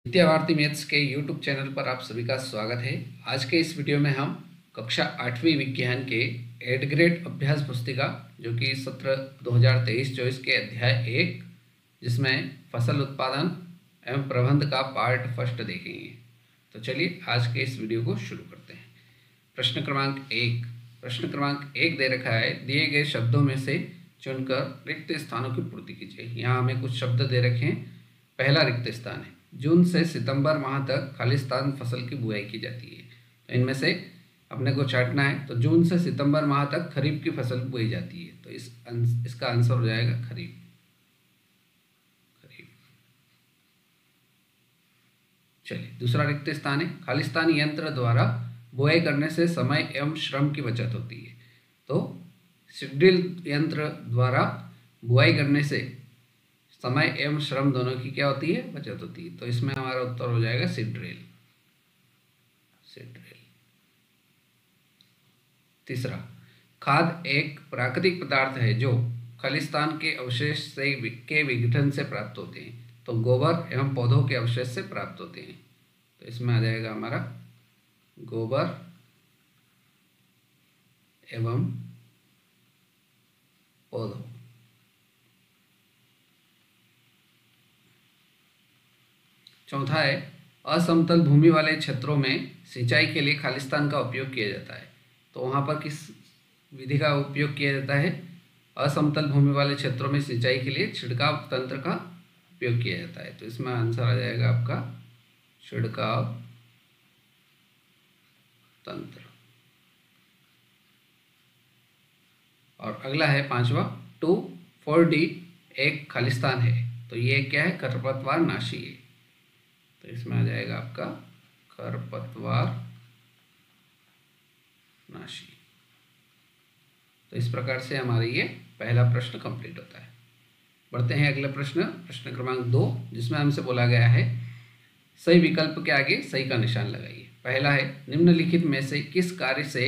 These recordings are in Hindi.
विद्या भारती मैथ्स के यूट्यूब चैनल पर आप सभी का स्वागत है। आज के इस वीडियो में हम कक्षा 8वीं विज्ञान के 8 ग्रेड अभ्यास पुस्तिका जो कि सत्र 2023-24 के अध्याय 1 जिसमें फसल उत्पादन एवं प्रबंध का पार्ट फर्स्ट देखेंगे। तो चलिए आज के इस वीडियो को शुरू करते हैं। प्रश्न क्रमांक एक दे रखा है, दिए गए शब्दों में से चुनकर रिक्त स्थानों की पूर्ति कीजिए। यहाँ हमें कुछ शब्द दे रखे हैं। पहला रिक्त स्थान है, जून से सितंबर माह तक खालिस्तान फसल की बुआई की जाती है। तो इनमें से अपने को छांटना है। तो जून से सितंबर माह तक खरीफ की फसल बोई जाती है, तो इसका आंसर हो जाएगा खरीफ। चलिए दूसरा रिक्त स्थान है, खालिस्तान यंत्र द्वारा बुआई करने से समय एवं श्रम की बचत होती है। तो सीड यंत्र द्वारा बुआई करने से समय एवं श्रम दोनों की क्या होती है, बचत होती है। तो इसमें हमारा उत्तर हो जाएगा सीड ड्रिल। तीसरा, खाद एक प्राकृतिक पदार्थ है जो खालिस्तान के अवशेष से के विघटन से प्राप्त होते हैं। तो गोबर एवं पौधों के अवशेष से प्राप्त होते हैं। तो इसमें आ जाएगा हमारा गोबर एवं पौधों। चौथा है, असमतल भूमि वाले क्षेत्रों में सिंचाई के लिए खालिस्तान का उपयोग किया जाता है। तो वहाँ पर किस विधि का उपयोग किया जाता है? असमतल भूमि वाले क्षेत्रों में सिंचाई के लिए छिड़काव तंत्र का उपयोग किया जाता है। तो इसमें आंसर आ जाएगा आपका छिड़काव तंत्र। और अगला है पांचवा, 2,4-D एक खालिस्तान है। तो ये क्या है? खरपतवार नाशी है। तो इसमें आ जाएगा आपका खरपतवार नाशी। तो इस प्रकार से हमारे ये पहला प्रश्न कंप्लीट होता है। बढ़ते हैं अगले प्रश्न क्रमांक 2, जिसमें हमसे बोला गया है सही विकल्प के आगे सही का निशान लगाइए। पहला है, निम्नलिखित में से किस कार्य से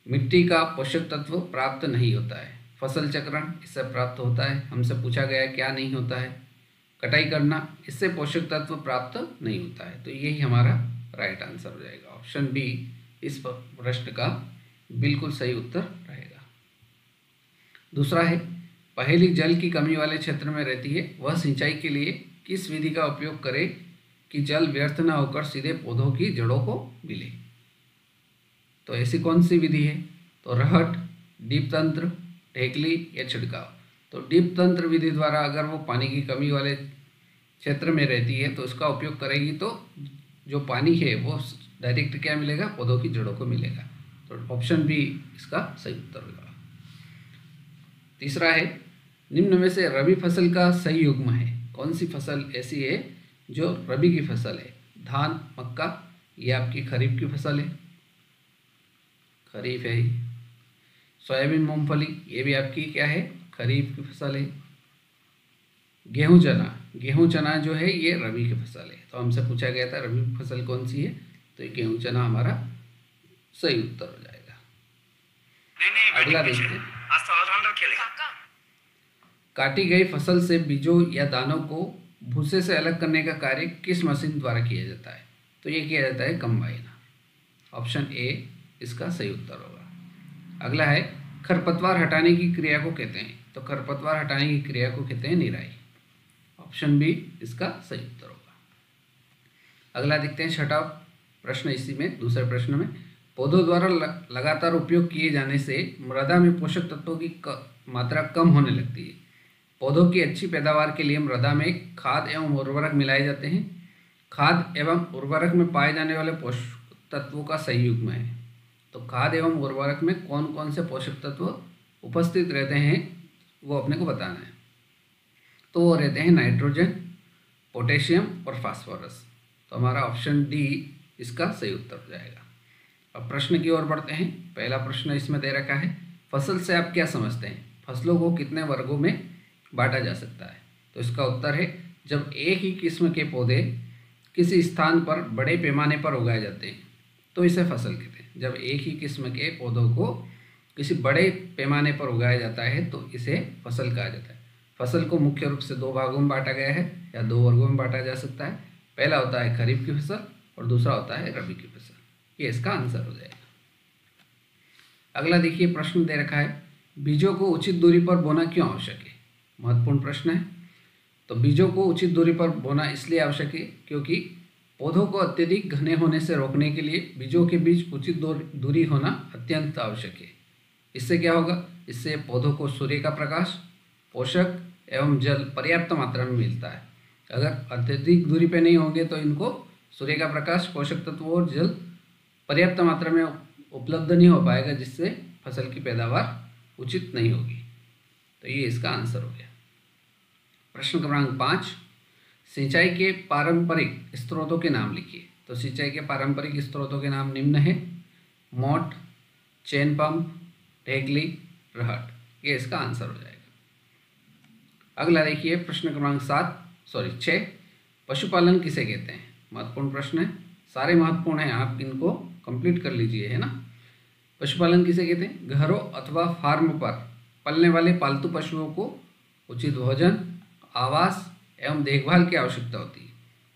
मिट्टी का पोषक तत्व प्राप्त नहीं होता है? फसल चक्रण, इससे प्राप्त होता है। हमसे पूछा गया है क्या नहीं होता है? कटाई करना, इससे पोषक तत्व प्राप्त नहीं होता है। तो यही हमारा राइट आंसर हो जाएगा। ऑप्शन बी इस प्रश्न का बिल्कुल सही उत्तर रहेगा। दूसरा है, पहेली जल की कमी वाले क्षेत्र में रहती है, वह सिंचाई के लिए किस विधि का उपयोग करे कि जल व्यर्थ न होकर सीधे पौधों की जड़ों को मिले? तो ऐसी कौन सी विधि है? तो रहट, डीप तंत्र, ढेकली या छिड़काव। तो डीप तंत्र विधि द्वारा अगर वो पानी की कमी वाले क्षेत्र में रहती है तो उसका उपयोग करेगी तो जो पानी है वो डायरेक्ट क्या मिलेगा? पौधों की जड़ों को मिलेगा। तो ऑप्शन बी इसका सही उत्तर होगा। तीसरा है, निम्न में से रबी फसल का सही युग्म है। कौन सी फसल ऐसी है जो रबी की फसल है? धान, मक्का, ये आपकी खरीफ की फसल है, खरीफ है ही। सोयाबीन, मूंगफली, ये भी आपकी क्या है? खरीफ की फसल है। गेहूं चना जो है ये रबी की फसल है। तो हमसे पूछा गया था रबी की फसल कौन सी है? तो ये गेहूं चना हमारा सही उत्तर हो जाएगा। अगला देखते हैं, काटी गई फसल से बीजों या दानों को भूसे से अलग करने का कार्य किस मशीन द्वारा किया जाता है? तो ये किया जाता है कंबाइन। ऑप्शन ए इसका सही उत्तर होगा। अगला है, खरपतवार हटाने की क्रिया को कहते हैं। तो खरपतवार हटाने की क्रिया को कहते हैं निराई। ऑप्शन बी इसका सही उत्तर होगा। अगला देखते हैं, छठा प्रश्न इसी में दूसरे प्रश्न में, पौधों द्वारा लगातार उपयोग किए जाने से मृदा में पोषक तत्वों की मात्रा कम होने लगती है। पौधों की अच्छी पैदावार के लिए मृदा में खाद एवं उर्वरक मिलाए जाते हैं। खाद एवं उर्वरक में पाए जाने वाले पोषक तत्वों का सही युग्म है। तो खाद एवं उर्वरक में कौन कौन से पोषक तत्व उपस्थित रहते हैं वो अपने को बताना है। तो वो रहते हैं नाइट्रोजन, पोटेशियम और फास्फोरस। तो हमारा ऑप्शन डी इसका सही उत्तर हो जाएगा। अब प्रश्न की ओर बढ़ते हैं। पहला प्रश्न इसमें दे रखा है, फसल से आप क्या समझते हैं? फसलों को कितने वर्गों में बांटा जा सकता है? तो इसका उत्तर है, जब एक ही किस्म के पौधे किसी स्थान पर बड़े पैमाने पर उगाए जाते हैं तो इसे फसल कहते हैं। जब एक ही किस्म के पौधों को किसी बड़े पैमाने पर उगाया जाता है तो इसे फसल कहा जाता है। फसल को मुख्य रूप से दो भागों में बांटा गया है या दो वर्गों में बांटा जा सकता है। पहला होता है खरीफ की फसल और दूसरा होता है रबी की फसल। ये इसका आंसर हो जाएगा। अगला देखिए प्रश्न दे रखा है, बीजों को उचित दूरी पर बोना क्यों आवश्यक है? महत्वपूर्ण प्रश्न है। तो बीजों को उचित दूरी पर बोना इसलिए आवश्यक है क्योंकि पौधों को अत्यधिक घने होने से रोकने के लिए बीजों के बीच उचित दूरी होना अत्यंत आवश्यक है। इससे क्या होगा? इससे पौधों को सूर्य का प्रकाश, पोषक एवं जल पर्याप्त मात्रा में मिलता है। अगर अत्यधिक दूरी पे नहीं होंगे तो इनको सूर्य का प्रकाश, पोषक तत्व और जल पर्याप्त मात्रा में उपलब्ध नहीं हो पाएगा, जिससे फसल की पैदावार उचित नहीं होगी। तो ये इसका आंसर हो गया। प्रश्न क्रमांक 5, सिंचाई के पारंपरिक स्रोतों के नाम लिखिए। तो सिंचाई के पारंपरिक स्रोतों के नाम निम्न है, मोट, चेन पंप, ढेकली, रहट। ये इसका आंसर हो जाएगा। अगला देखिए प्रश्न क्रमांक 6, पशुपालन किसे कहते हैं? महत्वपूर्ण प्रश्न है, सारे महत्वपूर्ण हैं, आप इनको कंप्लीट कर लीजिए, है ना। पशुपालन किसे कहते हैं? घरों अथवा फार्म पर पलने वाले पालतू पशुओं को उचित भोजन, आवास एवं देखभाल की आवश्यकता होती है।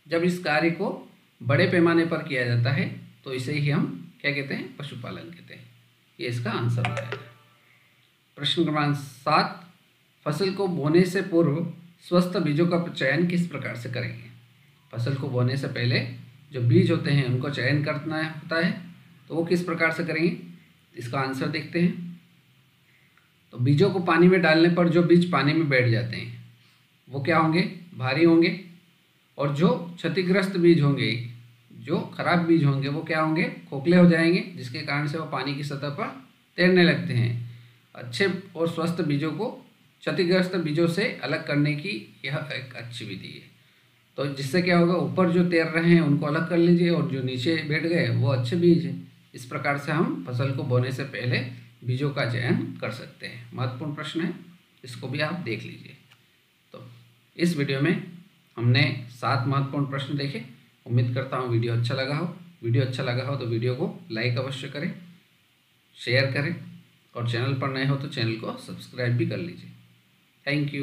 जब इस कार्य को बड़े पैमाने पर किया जाता है तो इसे ही हम क्या कहते हैं? पशुपालन कहते हैं। ये इसका आंसर हो जाएगा। प्रश्न क्रमांक 7, फसल को बोने से पूर्व स्वस्थ बीजों का चयन किस प्रकार से करेंगे? फसल को बोने से पहले जो बीज होते हैं उनको चयन करना होता है, तो वो किस प्रकार से करेंगे? इसका आंसर देखते हैं। तो बीजों को पानी में डालने पर जो बीज पानी में बैठ जाते हैं वो क्या होंगे? भारी होंगे। और जो क्षतिग्रस्त बीज होंगे, जो खराब बीज होंगे, वो क्या होंगे? खोखले हो जाएंगे, जिसके कारण से वो पानी की सतह पर तैरने लगते हैं। अच्छे और स्वस्थ बीजों को क्षतिग्रस्त बीजों से अलग करने की यह एक अच्छी विधि है। तो जिससे क्या होगा? ऊपर जो तैर रहे हैं उनको अलग कर लीजिए और जो नीचे बैठ गए वो अच्छे बीज हैं। इस प्रकार से हम फसल को बोने से पहले बीजों का चयन कर सकते हैं। महत्वपूर्ण प्रश्न है, इसको भी आप देख लीजिए। तो इस वीडियो में हमने 7 महत्वपूर्ण प्रश्न देखे। उम्मीद करता हूँ वीडियो अच्छा लगा हो। वीडियो अच्छा लगा हो तो वीडियो को लाइक अवश्य करें, शेयर करें और चैनल पर नए हो तो चैनल को सब्सक्राइब भी कर लीजिए। Thank you.